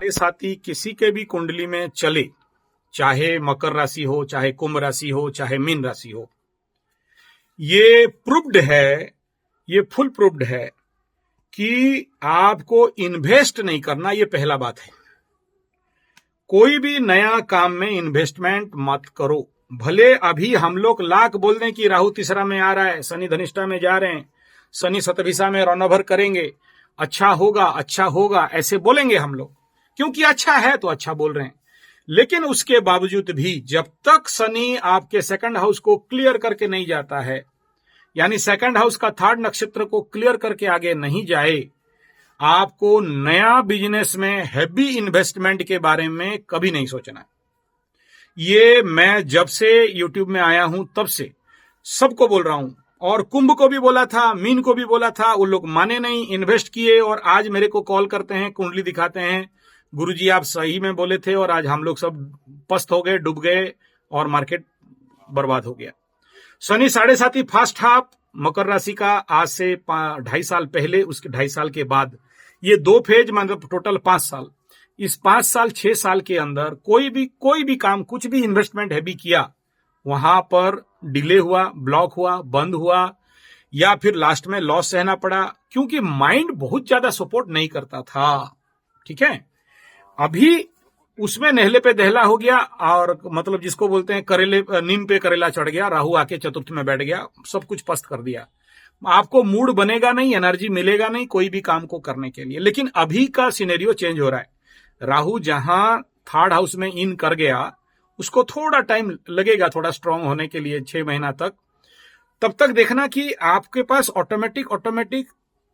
ये साथी किसी के भी कुंडली में चले, चाहे मकर राशि हो, चाहे कुंभ राशि हो, चाहे मीन राशि हो, ये प्रूव्ड है, ये फुल प्रूव्ड है कि आपको इन्वेस्ट नहीं करना। ये पहला बात है। कोई भी नया काम में इन्वेस्टमेंट मत करो। भले अभी हम लोग लाख बोल दें कि राहु तीसरा में आ रहा है, शनि धनिष्ठा में जा रहे हैं, शनि सतभिषा में रौनभर करेंगे, अच्छा होगा ऐसे बोलेंगे हम लोग, क्योंकि अच्छा है तो अच्छा बोल रहे हैं। लेकिन उसके बावजूद भी जब तक शनि आपके सेकंड हाउस को क्लियर करके नहीं जाता है, यानी सेकंड हाउस का थर्ड नक्षत्र को क्लियर करके आगे नहीं जाए, आपको नया बिजनेस में हैवी इन्वेस्टमेंट के बारे में कभी नहीं सोचना। ये मैं जब से यूट्यूब में आया हूं तब से सबको बोल रहा हूं, और कुंभ को भी बोला था, मीन को भी बोला था, वो लोग माने नहीं, इन्वेस्ट किए, और आज मेरे को कॉल करते हैं, कुंडली दिखाते हैं, गुरुजी आप सही में बोले थे, और आज हम लोग सब पस्त हो गए, डूब गए, और मार्केट बर्बाद हो गया। शनि 7.5 फर्स्ट हाफ मकर राशि का आज से 2.5 साल पहले, उसके 2.5 साल के बाद, ये 2 फेज मतलब टोटल 5 साल। इस 5 साल 6 साल के अंदर कोई भी काम, कुछ भी इन्वेस्टमेंट हैवी किया, वहां पर डिले हुआ, ब्लॉक हुआ, बंद हुआ, या फिर लास्ट में लॉस सहना पड़ा, क्योंकि माइंड बहुत ज्यादा सपोर्ट नहीं करता था। ठीक है, अभी उसमें नहले पे दहला हो गया, और मतलब जिसको बोलते हैं करेले, नीम पे करेला चढ़ गया, राहु आके चतुर्थ में बैठ गया, सब कुछ पस्त कर दिया। आपको मूड बनेगा नहीं, एनर्जी मिलेगा नहीं कोई भी काम को करने के लिए। लेकिन अभी का सिनेरियो चेंज हो रहा है। राहु जहां थर्ड हाउस में इन कर गया, उसको थोड़ा टाइम लगेगा थोड़ा स्ट्रांग होने के लिए, 6 महीना तक। तब तक देखना कि आपके पास ऑटोमेटिक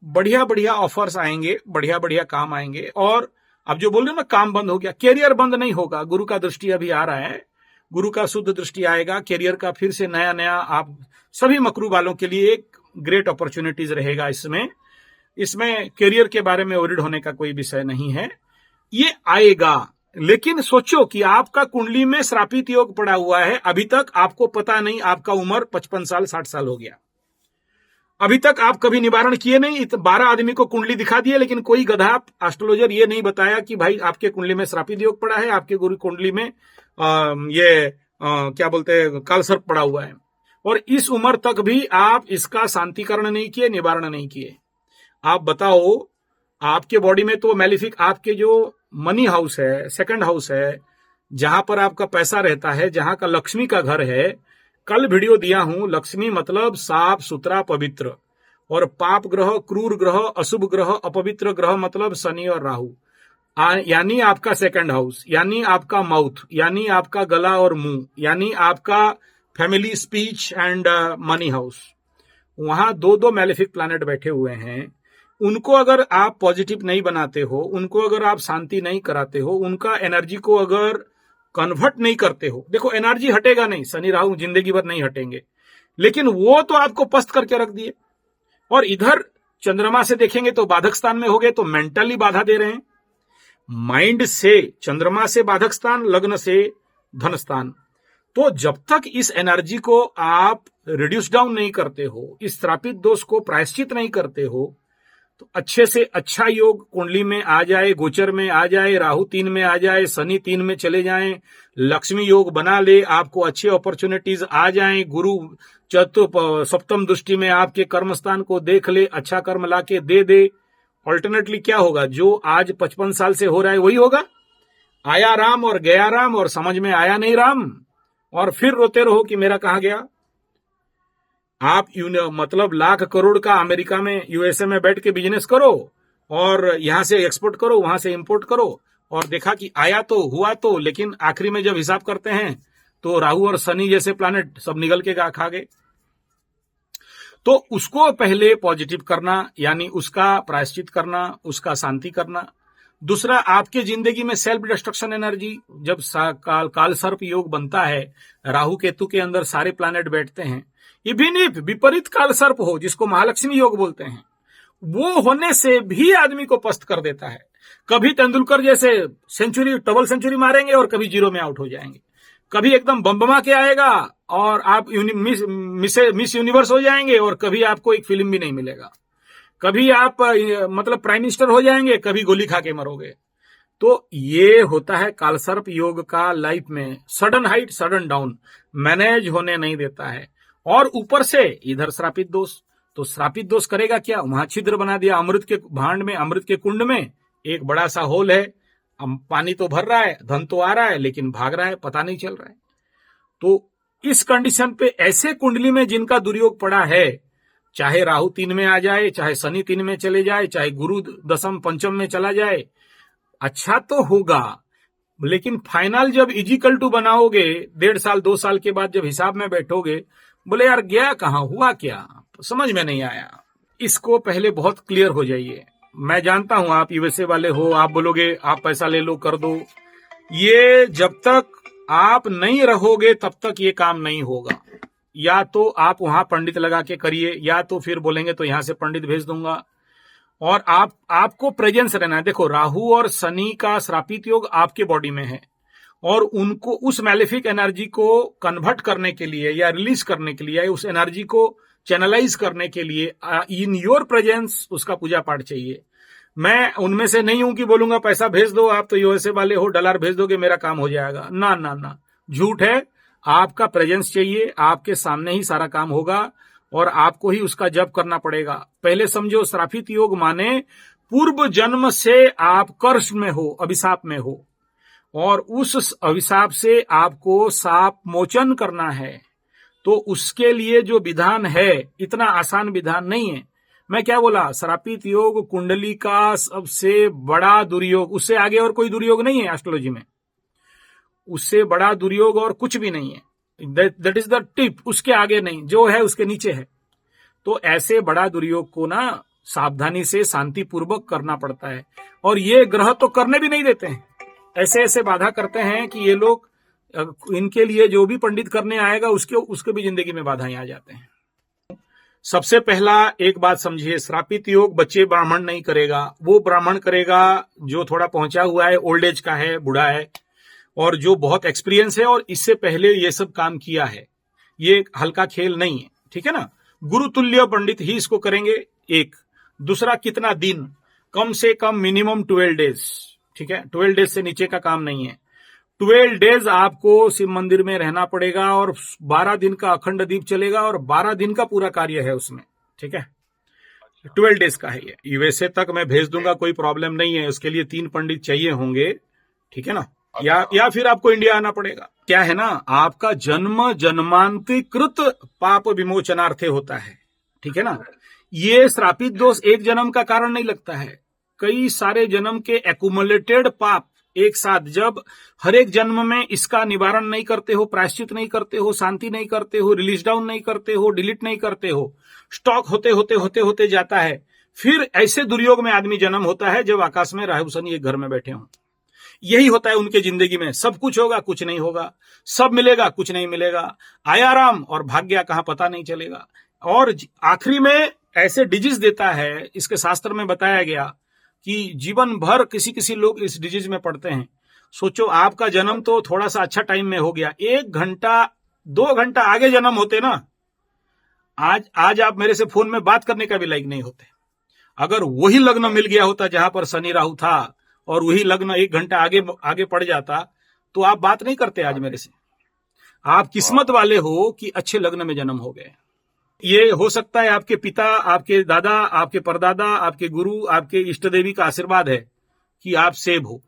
बढ़िया ऑफर्स आएंगे, बढ़िया काम आएंगे। और अब जो बोल रहे हो ना, काम बंद हो गया, कैरियर बंद नहीं होगा। गुरु का दृष्टि अभी आ रहा है, गुरु का शुद्ध दृष्टि आएगा, कैरियर का फिर से नया आप सभी मकरू वालों के लिए एक ग्रेट अपॉर्चुनिटीज रहेगा। इसमें कैरियर के बारे में वरीड होने का कोई विषय नहीं है, ये आएगा। लेकिन सोचो कि आपका कुंडली में श्रापित योग पड़ा हुआ है, अभी तक आपको पता नहीं, आपका उम्र 55 साल 60 साल हो गया, अभी तक आप कभी निवारण किए नहीं। 12 आदमी को कुंडली दिखा दिए, लेकिन कोई गधा एस्ट्रोलॉजर ये नहीं बताया कि भाई आपके कुंडली में श्रापित योग पड़ा है, आपके गुरु कुंडली में क्या बोलते हैं, कालसर्प पड़ा हुआ है। और इस उम्र तक भी आप इसका शांतिकरण नहीं किए, निवारण नहीं किए। आप बताओ, आपके बॉडी में तो मैलिफिक, आपके जो मनी हाउस है, सेकंड हाउस है, जहां पर आपका पैसा रहता है, जहां का लक्ष्मी का घर है, कल वीडियो दिया हूं, लक्ष्मी मतलब साफ सुथरा पवित्र, और पाप ग्रह, क्रूर ग्रह, अशुभ ग्रह, अपवित्र ग्रह मतलब शनि और राहु, यानी आपका सेकंड हाउस, यानी आपका माउथ, यानी आपका गला और मुंह, यानी आपका family, speech and money house. वहां 2 मैलेफिक प्लैनेट बैठे हुए हैं। उनको अगर आप पॉजिटिव नहीं बनाते हो, उनको अगर आप शांति नहीं कराते हो, उनका एनर्जी को अगर कन्वर्ट नहीं करते हो, देखो एनर्जी हटेगा नहीं, शनि राहु जिंदगी भर नहीं हटेंगे, लेकिन वो तो आपको पस्त करके रख दिए। और इधर चंद्रमा से देखेंगे तो बाधक स्थान में हो गए, तो मेंटली बाधा दे रहे हैं। माइंड से चंद्रमा से बाधक स्थान, लग्न से धन स्थान। तो जब तक इस एनर्जी को आप रिड्यूस डाउन नहीं करते हो, इस श्रापित दोष को प्रायश्चित नहीं करते हो, तो अच्छे से अच्छा योग कुंडली में आ जाए, गोचर में आ जाए, राहु 3 में आ जाए, शनि 3 में चले जाएं, लक्ष्मी योग बना ले, आपको अच्छे अपॉर्चुनिटीज आ जाएं, गुरु सप्तम दृष्टि में आपके कर्म स्थान को देख ले, अच्छा कर्म लाके दे। ऑल्टरनेटली क्या होगा, जो आज 55 साल से हो रहा है वही होगा। आया राम और गया राम, और समझ में आया नहीं राम, और फिर रोते रहो कि मेरा कहां गया। आप मतलब लाख करोड़ का अमेरिका में, यूएसए में बैठ के बिजनेस करो, और यहां से एक्सपोर्ट करो, वहां से इंपोर्ट करो, और देखा कि आया तो हुआ तो, लेकिन आखिरी में जब हिसाब करते हैं तो राहु और शनि जैसे प्लैनेट सब निगल के खा गए। तो उसको पहले पॉजिटिव करना, यानी उसका प्रायश्चित करना, उसका शांति करना। दूसरा, आपके जिंदगी में सेल्फ डिस्ट्रक्शन एनर्जी, जब काल सर्प योग बनता है, राहु केतु के अंदर सारे प्लैनेट बैठते हैं, इवन इफ विपरीत काल सर्प हो, जिसको महालक्ष्मी योग बोलते हैं, वो होने से भी आदमी को पस्त कर देता है। कभी तेंदुलकर जैसे सेंचुरी, डबल सेंचुरी मारेंगे, और कभी 0 में आउट हो जाएंगे। कभी एकदम बम्बमा के आएगा और आप मिस यूनिवर्स हो जाएंगे, और कभी आपको एक फिल्म भी नहीं मिलेगा। कभी आप मतलब प्राइम मिनिस्टर हो जाएंगे, कभी गोली खा के मरोगे। तो ये होता है कालसर्प योग का लाइफ में, sudden height sudden down, manage होने नहीं देता है। और ऊपर से इधर श्रापित दोष, तो श्रापित दोष करेगा क्या, वहां छिद्र बना दिया अमृत के भांड में, अमृत के कुंड में एक बड़ा सा होल है, पानी तो भर रहा है, धन तो आ रहा है, लेकिन भाग रहा है, पता नहीं चल रहा है। तो इस कंडीशन पे ऐसे कुंडली में जिनका दुर्योग पड़ा है, चाहे राहु 3 में आ जाए, चाहे शनि 3 में चले जाए, चाहे गुरु दशम पंचम में चला जाए, अच्छा तो होगा, लेकिन फाइनल जब इजिकल टू बनाओगे 1.5 साल 2 साल के बाद जब हिसाब में बैठोगे, बोले यार गया कहां, हुआ क्या, तो समझ में नहीं आया। इसको पहले बहुत क्लियर हो जाइए। मैं जानता हूं आप यूएसए वाले हो, आप बोलोगे आप पैसा ले लो कर दो, ये जब तक आप नहीं रहोगे तब तक ये काम नहीं होगा। या तो आप वहां पंडित लगा के करिए, या तो फिर बोलेंगे तो यहां से पंडित भेज दूंगा। और आपको प्रेजेंस रहना है। देखो राहु और शनि का श्रापित योग आपके बॉडी में है, और उनको उस मैलेफिक एनर्जी को कन्वर्ट करने के लिए या रिलीज करने के लिए, उस एनर्जी को चैनलाइज करने के लिए इन योर प्रेजेंस उसका पूजा पाठ चाहिए। मैं उनमें से नहीं हूं कि बोलूंगा पैसा भेज दो, आप तो यूएसए वाले हो, डॉलर भेज दोगे मेरा काम हो जाएगा, ना ना ना, झूठ है। आपका प्रेजेंस चाहिए, आपके सामने ही सारा काम होगा और आपको ही उसका जप करना पड़ेगा। पहले समझो श्रापित योग माने पूर्व जन्म से आप कर्ष में हो, अभिशाप में हो, और उस अभिशाप से आपको शाप मोचन करना है। तो उसके लिए जो विधान है, इतना आसान विधान नहीं है। मैं क्या बोला, श्रापित योग कुंडली का सबसे बड़ा दुर्योग, उससे आगे और कोई दुर्योग नहीं है एस्ट्रोलॉजी में, उससे बड़ा दुर्योग और कुछ भी नहीं है। दैट इज द टिप, उसके आगे नहीं, जो है उसके नीचे है। तो ऐसे बड़ा दुर्योग को ना सावधानी से शांतिपूर्वक करना पड़ता है, और ये ग्रह तो करने भी नहीं देते हैं, ऐसे ऐसे बाधा करते हैं कि ये लोग, इनके लिए जो भी पंडित करने आएगा उसके भी जिंदगी में बाधाएं आ जाते हैं। सबसे पहला एक बात समझिए, श्रापित योग बच्चे ब्राह्मण नहीं करेगा, वो ब्राह्मण करेगा जो थोड़ा पहुंचा हुआ है, ओल्ड एज का है, बूढ़ा है, और जो बहुत एक्सपीरियंस है और इससे पहले ये सब काम किया है। ये हल्का खेल नहीं है, ठीक है ना। गुरुतुल्य पंडित ही इसको करेंगे। एक दूसरा, कितना दिन, कम से कम मिनिमम 12 डेज, ठीक है, 12 डेज से नीचे का काम नहीं है। 12 डेज आपको शिव मंदिर में रहना पड़ेगा, और 12 दिन का अखंड दीप चलेगा, और 12 दिन का पूरा कार्य है उसमें, ठीक है। 12 डेज का है ये। यूएसए तक मैं भेज दूंगा, कोई प्रॉब्लम नहीं है। उसके लिए 3 पंडित चाहिए होंगे, ठीक है ना, या फिर आपको इंडिया आना पड़ेगा। क्या है ना, आपका जन्म जन्मांतरिकृत पाप विमोचनार्थे होता है, ठीक है ना। ये श्रापित दोष एक जन्म का कारण नहीं लगता है, कई सारे जन्म के एक्यूमुलेटेड पाप एक साथ, जब हर एक जन्म में इसका निवारण नहीं करते हो, प्रायश्चित नहीं करते हो, शांति नहीं करते हो, रिलीज डाउन नहीं करते हो, डिलीट नहीं करते हो, स्टॉक होते होते होते होते जाता है। फिर ऐसे दुर्योग में आदमी जन्म होता है जब आकाश में राहु शनि एक घर में बैठे हों। यही होता है उनके जिंदगी में, सब कुछ होगा कुछ नहीं होगा, सब मिलेगा कुछ नहीं मिलेगा, आयाराम और भाग्य कहां पता नहीं चलेगा। और आखिरी में ऐसे डिजीज देता है, इसके शास्त्र में बताया गया कि जीवन भर किसी किसी लोग इस डिजीज में पड़ते हैं। सोचो आपका जन्म तो थोड़ा सा अच्छा टाइम में हो गया, 1 घंटा 2 घंटा आगे जन्म होते ना, आज आप मेरे से फोन में बात करने का भी लायक नहीं होते। अगर वही लग्न मिल गया होता जहां पर शनि राहु था, और वही लग्न 1 घंटा आगे पड़ जाता, तो आप बात नहीं करते आज मेरे से। आप किस्मत वाले हो कि अच्छे लग्न में जन्म हो गए। ये हो सकता है आपके पिता, आपके दादा, आपके परदादा, आपके गुरु, आपके इष्ट देवी का आशीर्वाद है कि आप सेव हो।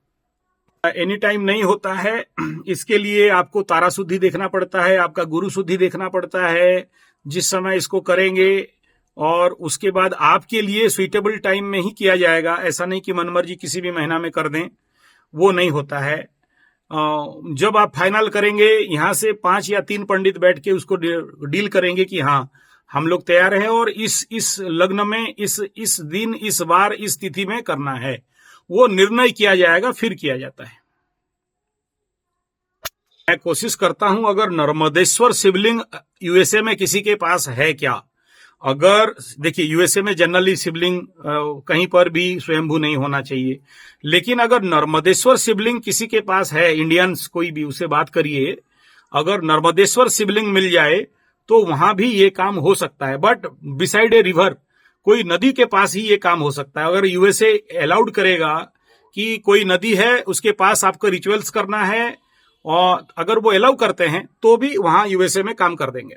एनी टाइम नहीं होता है, इसके लिए आपको तारा शुद्धि देखना पड़ता है, आपका गुरु शुद्धि देखना पड़ता है जिस समय इसको करेंगे, और उसके बाद आपके लिए सुइटेबल टाइम में ही किया जाएगा। ऐसा नहीं कि मनमर्जी किसी भी महीना में कर दें, वो नहीं होता है। जब आप फाइनल करेंगे, यहां से 5 या 3 पंडित बैठ के उसको डील करेंगे कि हाँ हम लोग तैयार हैं और इस लग्न में इस दिन इस बार इस तिथि में करना है, वो निर्णय किया जाएगा, फिर किया जाता है। मैं कोशिश करता हूं, अगर नर्मदेश्वर शिवलिंग यूएसए में किसी के पास है क्या, अगर देखिए यूएसए में जनरली शिवलिंग कहीं पर भी स्वयंभू नहीं होना चाहिए, लेकिन अगर नर्मदेश्वर शिवलिंग किसी के पास है, इंडियंस कोई भी, उससे बात करिए। अगर नर्मदेश्वर शिवलिंग मिल जाए तो वहां भी ये काम हो सकता है, बट बिसाइड ए रिवर, कोई नदी के पास ही ये काम हो सकता है। अगर यूएसए अलाउड करेगा कि कोई नदी है उसके पास आपको रिचुअल्स करना है, और अगर वो अलाउ करते हैं तो भी वहां यूएसए में काम कर देंगे।